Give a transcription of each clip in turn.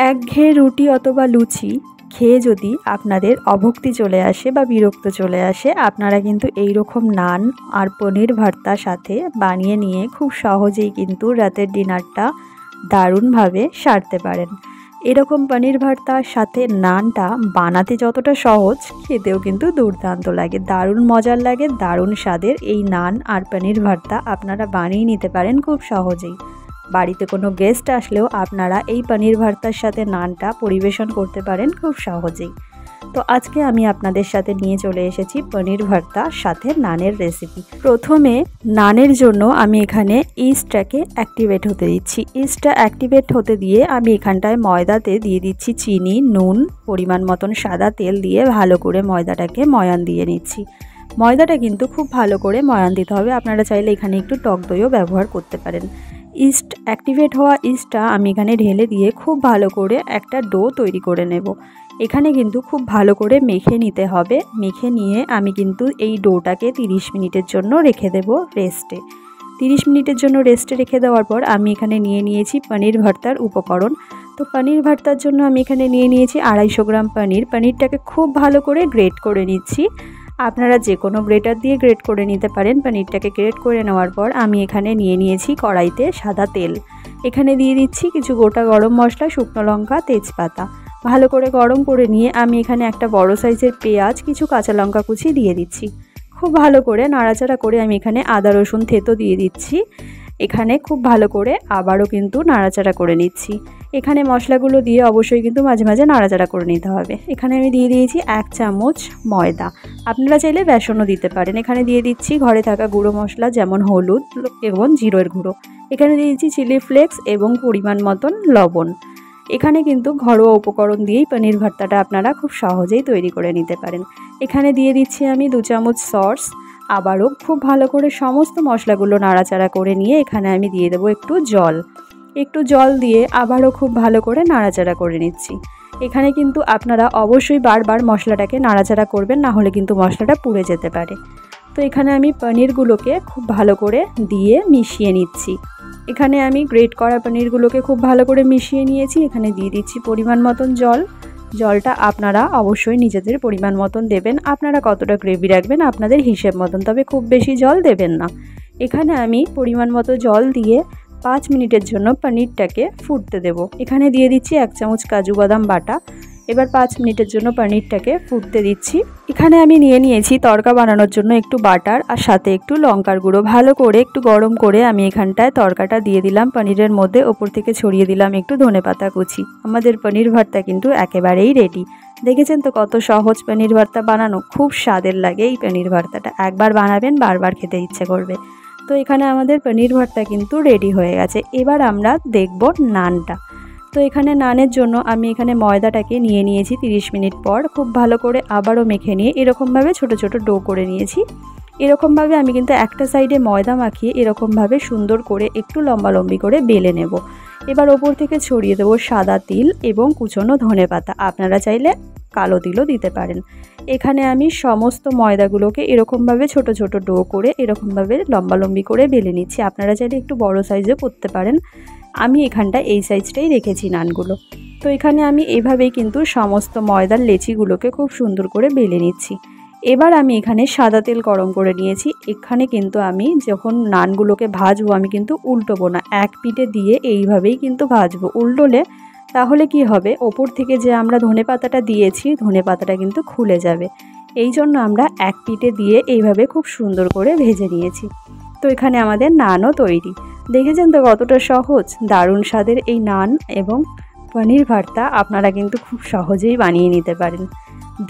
একঘেয়ে রুটি অথবা লুচি খেয়ে যদি আপনাদের অভক্তি চলে আসে বা বিরক্ত চলে আসে, আপনারা কিন্তু এই রকম নান আর পনির ভর্তার সাথে বানিয়ে নিয়ে খুব সহজেই কিন্তু রাতের ডিনারটা দারুণভাবে সারতে পারেন। এরকম পনির ভর্তার সাথে নানটা বানাতে যতটা সহজ, খেতেও কিন্তু দুর্দান্ত লাগে, দারুণ মজার লাগে, দারুণ স্বাদের এই নান আর পনির ভর্তা আপনারা বানিয়ে নিতে পারেন খুব সহজেই। বাড়িতে কোনো গেস্ট আসলেও আপনারা এই পনির ভর্তার সাথে নানটা পরিবেশন করতে পারেন খুব সহজেই। তো আজকে আমি আপনাদের সাথে নিয়ে চলে এসেছি পনির ভর্তার সাথে নানের রেসিপি। প্রথমে নানের জন্য আমি এখানে ইস্টটাকে অ্যাক্টিভেট হতে দিচ্ছি। ইস্টটা অ্যাক্টিভেট হতে দিয়ে আমি এখানটায় ময়দাতে দিয়ে দিচ্ছি চিনি, নুন, পরিমাণ মতন সাদা তেল দিয়ে ভালো করে ময়দাটাকে ময়ান দিয়ে নিচ্ছি। ময়দাটা কিন্তু খুব ভালো করে ময়ান দিতে হবে। আপনারা চাইলে এখানে একটু টক দইও ব্যবহার করতে পারেন। ইস্ট অ্যাক্টিভেট হওয়া ইস্টটা আমি এখানে ঢেলে দিয়ে খুব ভালো করে একটা ডো তৈরি করে নেব। এখানে কিন্তু খুব ভালো করে মেখে নিতে হবে। মেখে নিয়ে আমি কিন্তু এই ডোটাকে 30 মিনিটের জন্য রেখে দেব রেস্টে। 30 মিনিটের জন্য রেস্টে রেখে দেওয়ার পর আমি এখানে নিয়ে নিয়েছি পনির ভর্তার উপকরণ। তো পনির ভর্তার জন্য আমি এখানে নিয়ে নিয়েছি 250 গ্রাম পনির। পনিরটাকে খুব ভালো করে গ্রেট করে নিচ্ছি। আপনারা যে কোনো গ্রেটার দিয়ে গ্রেট করে নিতে পারেন। পনিরটাকে গ্রেট করে নেওয়ার পর আমি এখানে নিয়ে নিয়েছি কড়াইতে সাদা তেল। এখানে দিয়ে দিচ্ছি কিছু গোটা গরম মশলা, শুকনো লঙ্কা, তেজপাতা। ভালো করে গরম করে নিয়ে আমি এখানে একটা বড় সাইজের পেঁয়াজ, কিছু কাঁচা লঙ্কা কুচি দিয়ে দিচ্ছি। খুব ভালো করে নাড়াচাড়া করে আমি এখানে আদা রসুন থেতো দিয়ে দিচ্ছি। এখানে খুব ভালো করে আবারও কিন্তু নাড়াচাড়া করে নিচ্ছি। এখানে মশলাগুলো দিয়ে অবশ্যই কিন্তু মাঝে মাঝে নাড়াচাড়া করে নিতে হবে। এখানে আমি দিয়ে দিয়েছি 1 চামচ ময়দা। আপনারা চাইলে বেসনও দিতে পারেন। এখানে দিয়ে দিচ্ছি ঘরে থাকা গুঁড়ো মশলা, যেমন হলুদ এবং জিরের গুঁড়ো। এখানে দিয়ে দিচ্ছি চিলি ফ্লেক্স এবং পরিমাণ মতন লবণ। এখানে কিন্তু ঘরোয়া উপকরণ দিয়েই পনির ভর্তাটা আপনারা খুব সহজেই তৈরি করে নিতে পারেন। এখানে দিয়ে দিচ্ছি আমি 2 চামচ সস। আবারও খুব ভালো করে সমস্ত মশলাগুলো নাড়াচাড়া করে নিয়ে এখানে আমি দিয়ে দেবো একটু জল দিয়ে আবারও খুব ভালো করে নাড়াচাড়া করে নিচ্ছি। এখানে কিন্তু আপনারা অবশ্যই বারবার মশলাটাকে নাড়াচাড়া করবেন, না হলে কিন্তু মশলাটা পুড়ে যেতে পারে। তো এখানে আমি পনিরগুলোকে খুব ভালো করে দিয়ে মিশিয়ে নিচ্ছি। এখানে আমি গ্রেট করা পনিরগুলোকে খুব ভালো করে মিশিয়ে নিয়েছি। এখানে দিয়ে দিচ্ছি পরিমাণ মতন জল। জলটা আপনারা অবশ্যই নিজেদের পরিমাণ মতন দেবেন। আপনারা কতটা গ্রেভি রাখবেন আপনাদের হিসেব মতন, তবে খুব বেশি জল দেবেন না। এখানে আমি পরিমাণ মতো জল দিয়ে 5 মিনিটের জন্য পনিরটাকে ফুটতে দেব। এখানে দিয়ে দিচ্ছি 1 চামচ কাজু বাদাম বাটা। এবার 5 মিনিটের জন্য পনিরটাকে ফুটতে দিচ্ছি। এখানে আমি নিয়ে নিয়েছি তড়কা বানানোর জন্য একটু বাটার আর সাথে একটু লঙ্কার গুঁড়ো। ভালো করে একটু গরম করে আমি এখানটায় তড়কাটা দিয়ে দিলাম পনিরের মধ্যে। ওপর থেকে ছড়িয়ে দিলাম একটু ধনেপাতা কুচি। আমাদের পনির ভর্তা কিন্তু একেবারেই রেডি। দেখেছেন তো কত সহজ পনির ভর্তা বানানো, খুব স্বাদের লাগে এই পনির ভর্তাটা। একবার বানাবেন বারবার খেতে ইচ্ছে করবে। তো এখানে আমাদের পনির ভর্তা কিন্তু রেডি হয়ে গেছে। এবার আমরা দেখব নানটা। তো এখানে নানের জন্য আমি এখানে ময়দাটাকে নিয়ে নিয়েছি 30 মিনিট পর। খুব ভালো করে আবারও মেখে নিয়ে এরকমভাবে ছোট ছোট ডো করে নিয়েছি। এরকমভাবে আমি কিন্তু একটা সাইডে ময়দা মাখিয়ে এরকমভাবে সুন্দর করে একটু লম্বালম্বি করে বেলে নেব। এবার ওপর থেকে ছড়িয়ে দেবো সাদা তিল এবং কুচনো ধনেপাতা। আপনারা চাইলে কালো তিলও দিতে পারেন। এখানে আমি সমস্ত ময়দাগুলোকে এরকমভাবে ছোট ছোট ডো করে এরকমভাবে লম্বালম্বি করে বেলে নিচ্ছি। আপনারা চাইলে একটু বড় সাইজে করতে পারেন। আমি এখানটা এই সাইজটাই রেখেছি নানগুলো। তো এখানে আমি এইভাবেই কিন্তু সমস্ত ময়দার লেচিগুলোকে খুব সুন্দর করে বেলে নিচ্ছি। এবার আমি এখানে সাদা তেল গরম করে নিয়েছি। এখানে কিন্তু আমি যখন নানগুলোকে ভাজবো আমি কিন্তু উল্টোবো না, এক পিঠে দিয়ে এইভাবেই কিন্তু ভাজবো। উল্টোলে তাহলে কি হবে, ওপর থেকে যে আমরা ধনেপাতাটা দিয়েছি ধনেপাতাটা কিন্তু খুলে যাবে। এই জন্য আমরা এক পিঠে দিয়ে এইভাবে খুব সুন্দর করে ভেজে নিয়েছি। তো এখানে আমাদের নানও তৈরি। দেখেছেন তো কতটা সহজ, দারুণ স্বাদের এই নান এবং পনির ভর্তা আপনারা কিন্তু খুব সহজেই বানিয়ে নিতে পারেন।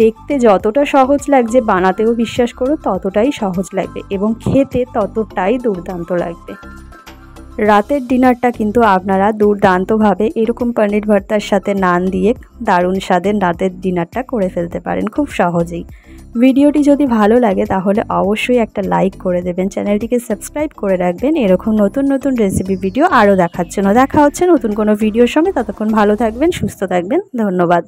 দেখতে যতটা সহজ লাগছে বানাতেও বিশ্বাস করো ততটাই সহজ লাগবে এবং খেতে ততটাই দুর্দান্ত লাগবে। রাতের ডিনারটা কিন্তু আপনারা দুর্দান্তভাবে এরকম পনির ভর্তার সাথে নান দিয়ে দারুণ স্বাদের রাতের ডিনারটা করে ফেলতে পারেন খুব সহজেই। ভিডিওটি যদি ভালো লাগে তাহলে অবশ্যই একটা লাইক করে দেবেন, চ্যানেলটিকে সাবস্ক্রাইব করে রাখবেন এরকম নতুন নতুন রেসিপি ভিডিও আরও দেখার জন্য। দেখা হচ্ছে নতুন কোনো ভিডিওর সঙ্গে। ততক্ষণ ভালো থাকবেন, সুস্থ থাকবেন। ধন্যবাদ।